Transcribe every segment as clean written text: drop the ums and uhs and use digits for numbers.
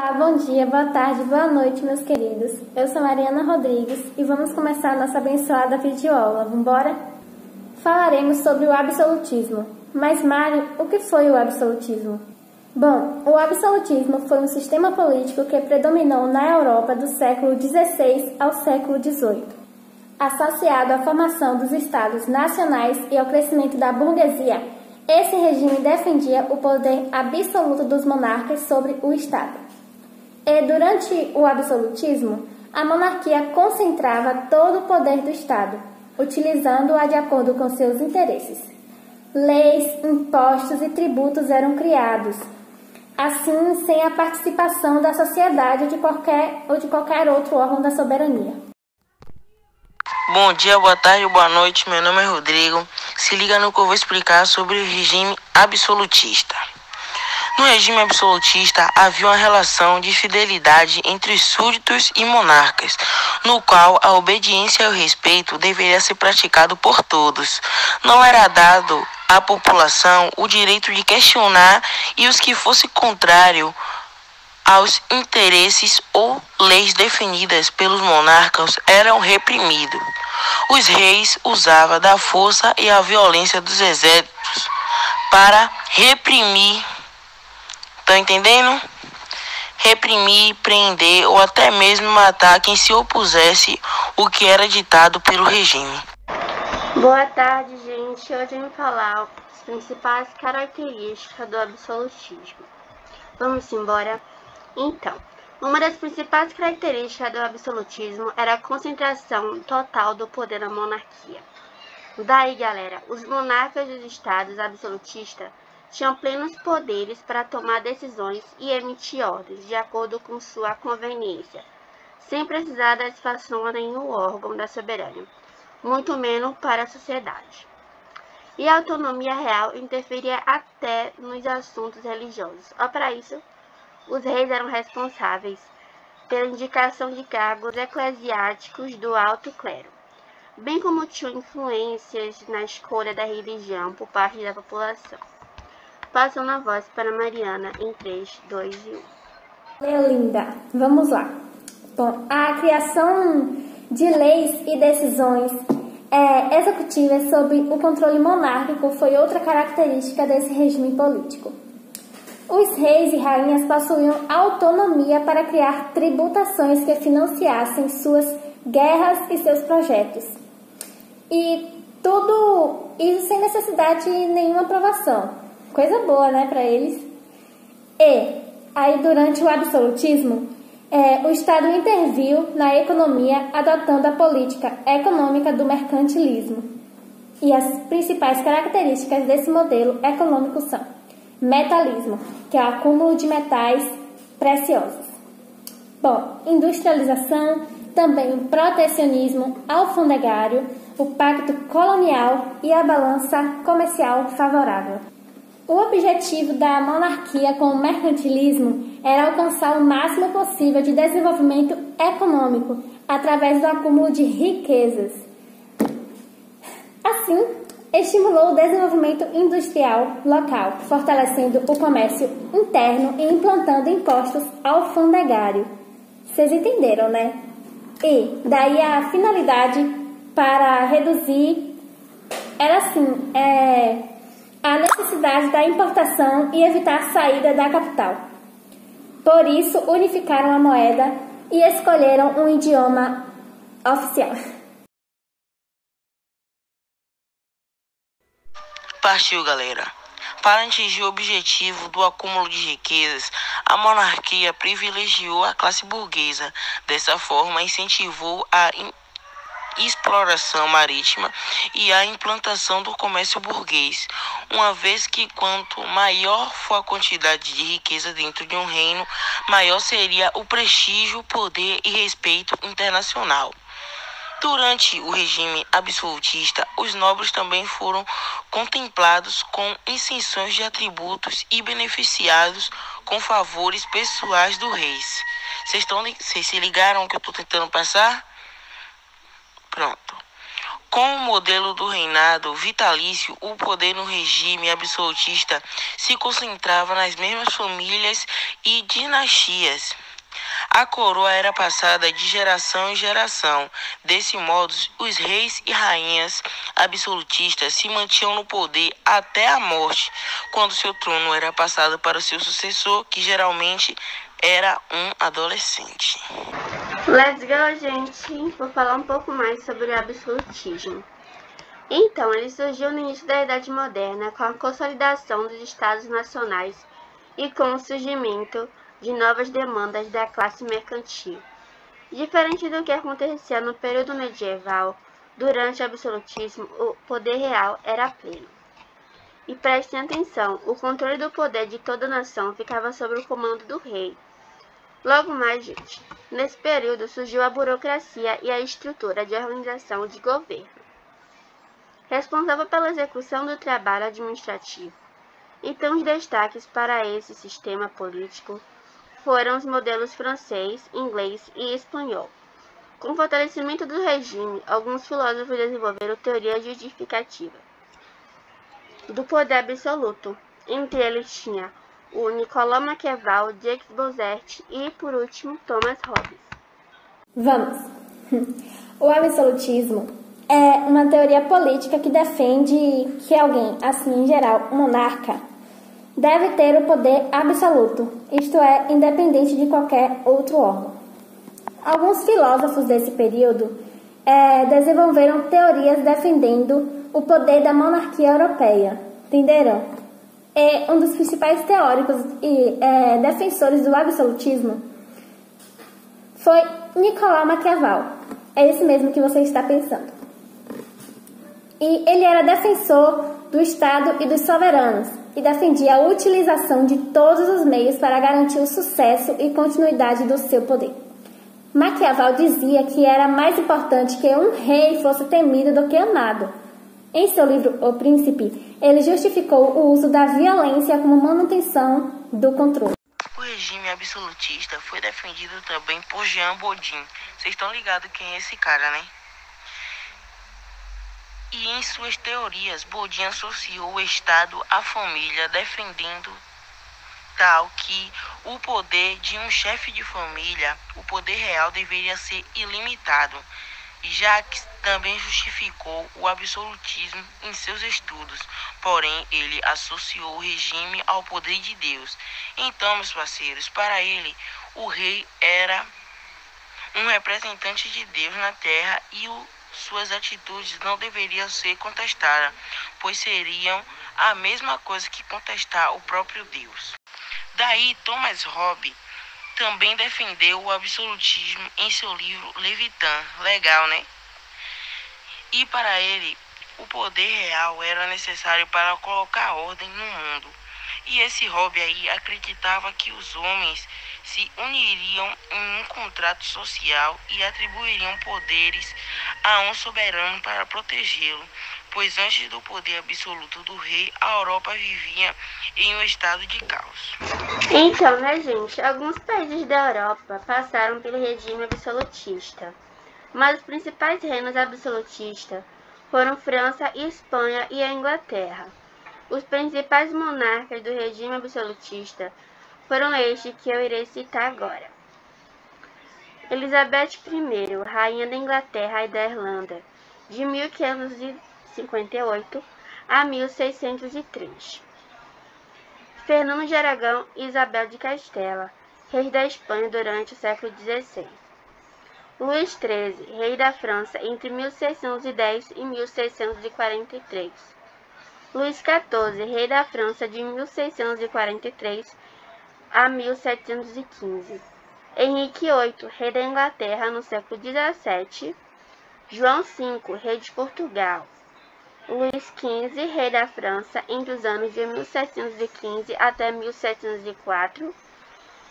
Olá, bom dia, boa tarde, boa noite, meus queridos. Eu sou Mariana Rodrigues e vamos começar nossa abençoada videoaula. Vambora? Falaremos sobre o absolutismo. Mas, Mari, o que foi o absolutismo? Bom, o absolutismo foi um sistema político que predominou na Europa do século XVI ao século XVIII. Associado à formação dos estados nacionais e ao crescimento da burguesia, esse regime defendia o poder absoluto dos monarcas sobre o Estado. E durante o absolutismo, a monarquia concentrava todo o poder do Estado, utilizando-a de acordo com seus interesses. Leis, impostos e tributos eram criados, assim sem a participação da sociedade ou de qualquer outro órgão da soberania. Bom dia, boa tarde, boa noite, meu nome é Rodrigo. Se liga no que eu vou explicar sobre o regime absolutista. No regime absolutista havia uma relação de fidelidade entre súditos e monarcas, no qual a obediência e o respeito deveria ser praticado por todos. Não era dado à população o direito de questionar e os que fossem contrário aos interesses ou leis definidas pelos monarcas eram reprimidos. Os reis usavam da força e a violência dos exércitos para reprimir. Estão entendendo? Reprimir, prender ou até mesmo matar quem se opusesse o que era ditado pelo regime. Boa tarde, gente. Hoje eu vou falar as principais características do absolutismo. Vamos embora? Então, uma das principais características do absolutismo era a concentração total do poder da monarquia. Daí, galera, os monarcas dos estados absolutistas tinham plenos poderes para tomar decisões e emitir ordens de acordo com sua conveniência, sem precisar da satisfação a nenhum órgão da soberania, muito menos para a sociedade. E a autonomia real interferia até nos assuntos religiosos. Para isso, os reis eram responsáveis pela indicação de cargos eclesiásticos do alto clero, bem como tinham influências na escolha da religião por parte da população. Passando a voz para Mariana em 3, 2 e 1. Valeu, linda. Vamos lá. Bom, a criação de leis e decisões executivas sob o controle monárquico foi outra característica desse regime político. Os reis e rainhas possuíam autonomia para criar tributações que financiassem suas guerras e seus projetos. E tudo isso sem necessidade de nenhuma aprovação. Coisa boa, né, para eles. E aí, durante o absolutismo, o Estado interviu na economia adotando a política econômica do mercantilismo. E as principais características desse modelo econômico são metalismo, que é o acúmulo de metais preciosos. Bom, industrialização, também o protecionismo alfandegário, o pacto colonial e a balança comercial favorável. O objetivo da monarquia com o mercantilismo era alcançar o máximo possível de desenvolvimento econômico através do acúmulo de riquezas. Assim, estimulou o desenvolvimento industrial local, fortalecendo o comércio interno e implantando impostos alfandegários. Vocês entenderam, né? E daí a finalidade para reduzir era assim, a necessidade da importação e evitar a saída da capital. Por isso, unificaram a moeda e escolheram um idioma oficial. Partiu, galera. Para atingir o objetivo do acúmulo de riquezas, a monarquia privilegiou a classe burguesa. Dessa forma, incentivou a exploração marítima e a implantação do comércio burguês, uma vez que quanto maior for a quantidade de riqueza dentro de um reino, maior seria o prestígio, poder e respeito internacional. Durante o regime absolutista, os nobres também foram contemplados com isenções de atributos e beneficiados com favores pessoais do rei. Vocês se ligaram que eu estou tentando passar? Pronto. Com o modelo do reinado vitalício, o poder no regime absolutista se concentrava nas mesmas famílias e dinastias. A coroa era passada de geração em geração. Desse modo, os reis e rainhas absolutistas se mantinham no poder até a morte, quando seu trono era passado para o seu sucessor, que geralmente era um adolescente. Let's go, gente! Vou falar um pouco mais sobre o absolutismo. Então, ele surgiu no início da Idade Moderna, com a consolidação dos Estados nacionais e com o surgimento de novas demandas da classe mercantil. Diferente do que acontecia no período medieval, durante o absolutismo, o poder real era pleno. E prestem atenção, o controle do poder de toda a nação ficava sob o comando do rei. Logo mais, gente, nesse período surgiu a burocracia e a estrutura de organização de governo, responsável pela execução do trabalho administrativo. Então, os destaques para esse sistema político foram os modelos francês, inglês e espanhol. Com o fortalecimento do regime, alguns filósofos desenvolveram teoria justificativa do poder absoluto. Entre eles tinha o Nicolau Maquiavel, Jacques Bossert e, por último, Thomas Hobbes. Vamos! O absolutismo é uma teoria política que defende que alguém, assim em geral, um monarca, deve ter o poder absoluto, isto é, independente de qualquer outro órgão. Alguns filósofos desse período desenvolveram teorias defendendo o poder da monarquia europeia, entenderam? Um dos principais teóricos e defensores do absolutismo foi Nicolau Maquiavel. É esse mesmo que você está pensando. E ele era defensor do Estado e dos soberanos e defendia a utilização de todos os meios para garantir o sucesso e continuidade do seu poder. Maquiavel dizia que era mais importante que um rei fosse temido do que amado. Em seu livro O Príncipe, ele justificou o uso da violência como manutenção do controle. O regime absolutista foi defendido também por Jean Bodin. Vocês estão ligados quem é esse cara, né? E em suas teorias, Bodin associou o Estado à família, defendendo tal que o poder de um chefe de família, o poder real, deveria ser ilimitado. Jacques também justificou o absolutismo em seus estudos, porém ele associou o regime ao poder de Deus. Então, meus parceiros, para ele, o rei era um representante de Deus na terra e suas atitudes não deveriam ser contestadas, pois seriam a mesma coisa que contestar o próprio Deus. Daí, Thomas Hobbes também defendeu o absolutismo em seu livro Leviatã. Legal, né? E para ele, o poder real era necessário para colocar ordem no mundo. E esse Hobbes aí acreditava que os homens se uniriam em um contrato social e atribuiriam poderes a um soberano para protegê-lo, pois antes do poder absoluto do rei, a Europa vivia em um estado de caos. Então, né, gente, alguns países da Europa passaram pelo regime absolutista, mas os principais reinos absolutistas foram França, Espanha e a Inglaterra. Os principais monarcas do regime absolutista foram estes que eu irei citar agora. Elizabeth I, rainha da Inglaterra e da Irlanda, de 1558 a 1603. Fernando de Aragão e Isabel de Castela, reis da Espanha durante o século XVI. Luís XIII, rei da França entre 1610 e 1643. Luís XIV, rei da França de 1643 a 1715. Henrique VIII, rei da Inglaterra no século XVII. João V, rei de Portugal. Luís XV, rei da França entre os anos de 1715 até 1704.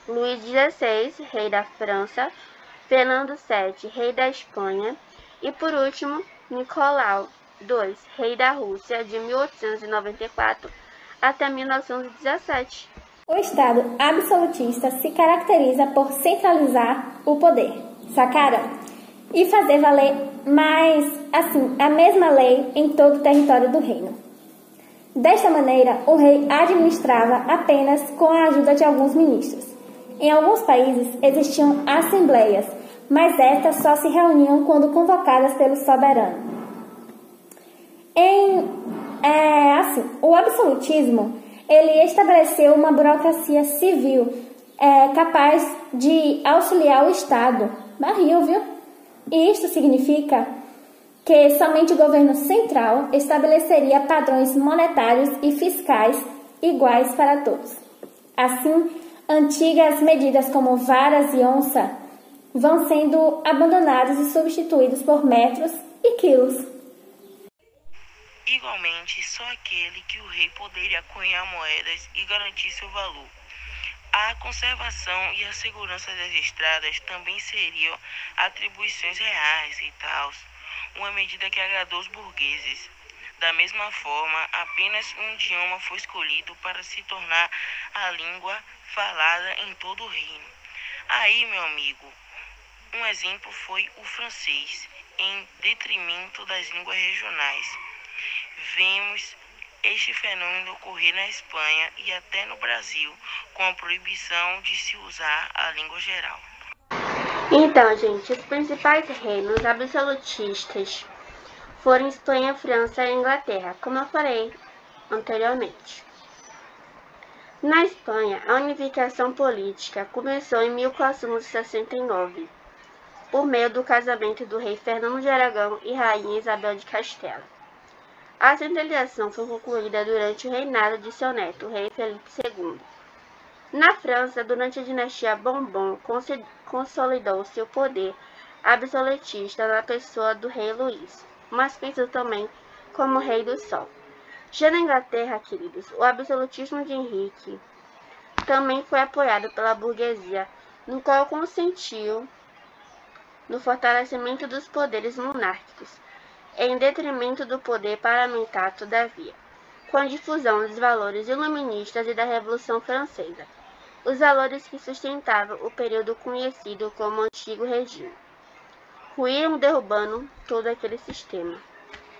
Luís XVI, rei da França. Fernando VII, rei da Espanha. E por último, Nicolau II, rei da Rússia de 1894 até 1917. O Estado absolutista se caracteriza por centralizar o poder. Sacaram? e fazer valer a mesma lei em todo o território do reino. Desta maneira, o rei administrava apenas com a ajuda de alguns ministros. Em alguns países existiam assembleias, mas estas só se reuniam quando convocadas pelo soberano. O absolutismo, ele estabeleceu uma burocracia civil capaz de auxiliar o Estado. Barril, viu? E isto significa que somente o governo central estabeleceria padrões monetários e fiscais iguais para todos. Assim, antigas medidas como varas e onça vão sendo abandonadas e substituídas por metros e quilos. Igualmente, só aquele que o rei poderia cunhar moedas e garantir seu valor. A conservação e a segurança das estradas também seriam atribuições reais e tal, uma medida que agradou os burgueses. Da mesma forma, apenas um idioma foi escolhido para se tornar a língua falada em todo o reino. Aí, meu amigo, um exemplo foi o francês, em detrimento das línguas regionais. Vemos este fenômeno ocorrer na Espanha e até no Brasil, com a proibição de se usar a língua geral. Então, gente, os principais reinos absolutistas foram Espanha, França e Inglaterra, como eu falei anteriormente. Na Espanha, a unificação política começou em 1469, por meio do casamento do rei Fernando de Aragão e rainha Isabel de Castela. A centralização foi concluída durante o reinado de seu neto, o rei Felipe II. Na França, durante a dinastia Bourbon, consolidou-se o poder absolutista na pessoa do rei Luís, mas conhecido também como Rei do Sol. Já na Inglaterra, queridos, o absolutismo de Henrique também foi apoiado pela burguesia, no qual consentiu no fortalecimento dos poderes monárquicos, em detrimento do poder parlamentar, todavia, com a difusão dos valores iluministas e da Revolução Francesa, os valores que sustentavam o período conhecido como Antigo Regime, ruíram derrubando todo aquele sistema.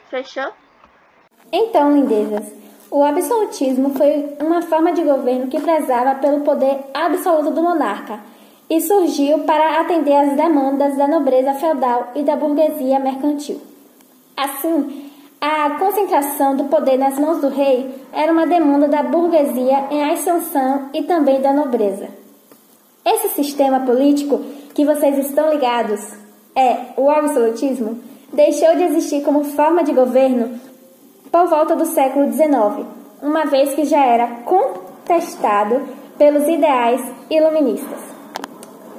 Fechou? Então, lindezas, o absolutismo foi uma forma de governo que prezava pelo poder absoluto do monarca e surgiu para atender às demandas da nobreza feudal e da burguesia mercantil. Assim, a concentração do poder nas mãos do rei era uma demanda da burguesia em ascensão e também da nobreza. Esse sistema político que vocês estão ligados, o absolutismo, deixou de existir como forma de governo por volta do século XIX, uma vez que já era contestado pelos ideais iluministas.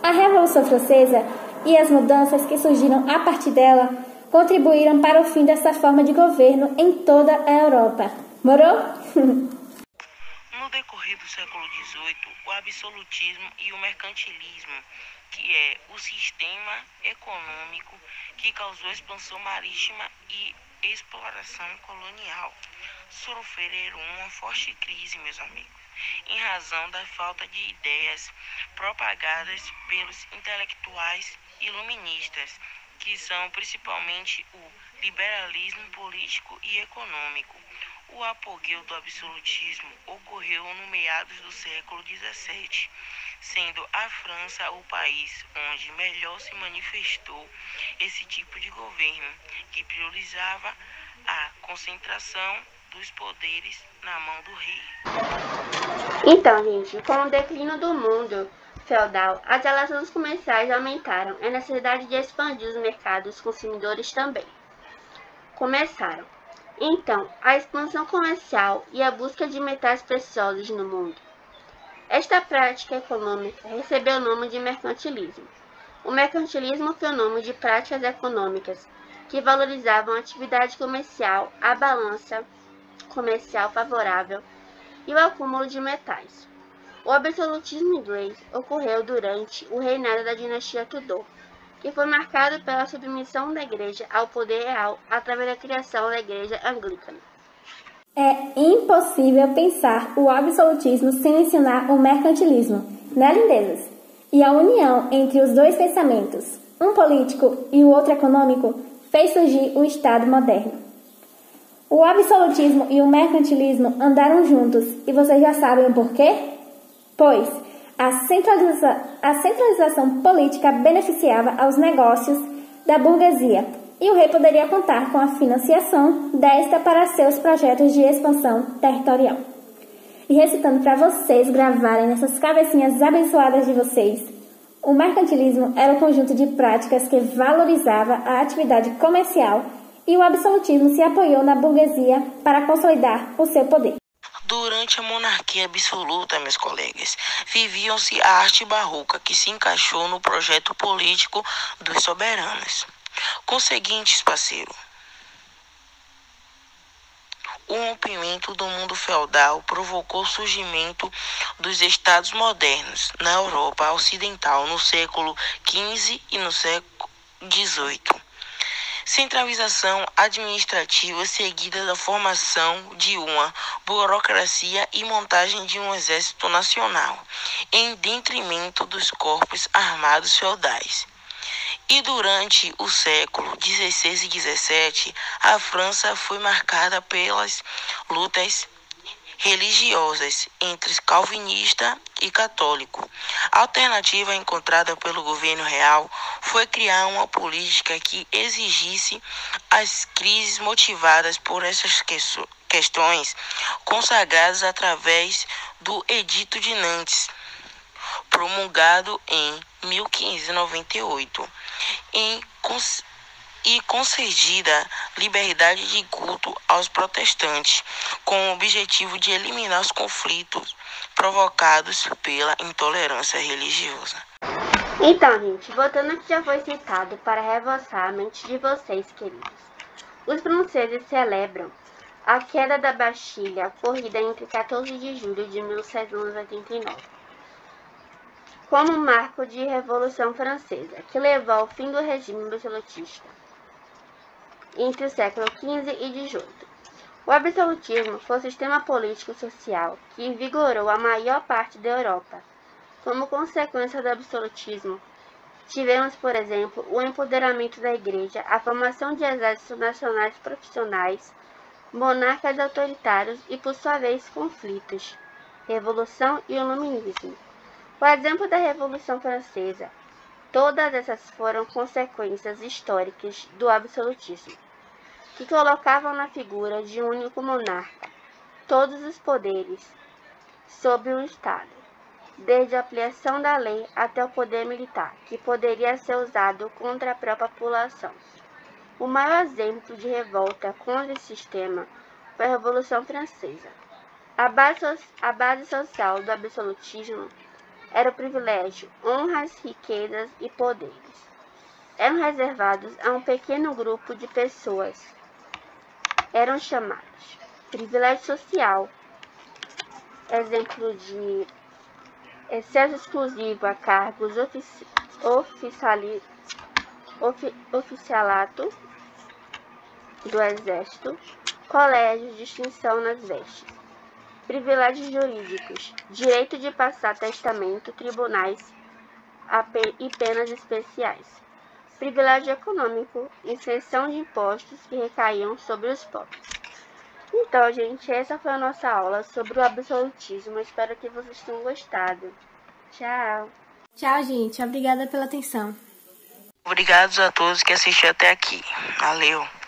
A Revolução Francesa e as mudanças que surgiram a partir dela contribuíram para o fim dessa forma de governo em toda a Europa. Morou? No decorrer do século XVIII, o absolutismo e o mercantilismo, que é o sistema econômico que causou expansão marítima e exploração colonial, sofreram uma forte crise, meus amigos, em razão da falta de ideias propagadas pelos intelectuais iluministas, que são principalmente o liberalismo político e econômico. O apogeu do absolutismo ocorreu no meados do século XVII, sendo a França o país onde melhor se manifestou esse tipo de governo, que priorizava a concentração dos poderes na mão do rei. Então, gente, com o declínio do mundo feudal, as relações comerciais aumentaram e a necessidade de expandir os mercados consumidores também começaram. Então, a expansão comercial e a busca de metais preciosos no mundo. Esta prática econômica recebeu o nome de mercantilismo. O mercantilismo foi o nome de práticas econômicas que valorizavam a atividade comercial, a balança comercial favorável e o acúmulo de metais. O absolutismo inglês ocorreu durante o reinado da dinastia Tudor, que foi marcado pela submissão da igreja ao poder real através da criação da igreja anglicana. É impossível pensar o absolutismo sem mencionar o mercantilismo, né, lindezas? E a união entre os dois pensamentos, um político e o outro econômico, fez surgir o Estado moderno. O absolutismo e o mercantilismo andaram juntos, e vocês já sabem o porquê? Pois a centralização política beneficiava aos negócios da burguesia, e o rei poderia contar com a financiação desta para seus projetos de expansão territorial. E recitando para vocês gravarem nessas cabecinhas abençoadas de vocês, o mercantilismo era o conjunto de práticas que valorizava a atividade comercial, e o absolutismo se apoiou na burguesia para consolidar o seu poder. Durante a monarquia absoluta, meus colegas, viviam-se a arte barroca que se encaixou no projeto político dos soberanos. Conseguintes, parceiro, o rompimento do mundo feudal provocou o surgimento dos estados modernos na Europa Ocidental no século XV e no século XVIII. Centralização administrativa seguida da formação de uma burocracia e montagem de um exército nacional, em detrimento dos corpos armados feudais. E durante o século XVI e XVII, a França foi marcada pelas lutas religiosas entre calvinista e católico. A alternativa encontrada pelo governo real foi criar uma política que exigisse as crises motivadas por essas questões consagradas através do Edito de Nantes, promulgado em 1598, e concedida liberdade de culto aos protestantes, com o objetivo de eliminar os conflitos provocados pela intolerância religiosa. Então, gente, voltando ao que já foi citado para reforçar a mente de vocês, queridos. Os franceses celebram a queda da Bastilha, ocorrida entre 14 de julho de 1789, como marco de Revolução Francesa, que levou ao fim do regime absolutista entre o século XV e XVIII. O absolutismo foi o sistema político-social que vigorou a maior parte da Europa. Como consequência do absolutismo, tivemos, por exemplo, o empoderamento da Igreja, a formação de exércitos nacionais profissionais, monarcas autoritários e, por sua vez, conflitos, revolução e o iluminismo. O exemplo da Revolução Francesa, todas essas foram consequências históricas do absolutismo, que colocavam na figura de um único monarca todos os poderes sobre o Estado, desde a ampliação da lei até o poder militar, que poderia ser usado contra a própria população. O maior exemplo de revolta contra esse sistema foi a Revolução Francesa. A base social do absolutismo era o privilégio, honras, riquezas e poderes. Eram reservados a um pequeno grupo de pessoas. Eram chamados privilégio social, exemplo de acesso exclusivo a cargos oficialato do exército, colégio, distinção nas vestes, privilégios jurídicos, direito de passar testamento, tribunais e penas especiais, privilégio econômico, isenção de impostos que recaíam sobre os pobres. Então, gente, essa foi a nossa aula sobre o absolutismo. Espero que vocês tenham gostado. Tchau! Tchau, gente. Obrigada pela atenção. Obrigados a todos que assistiram até aqui. Valeu!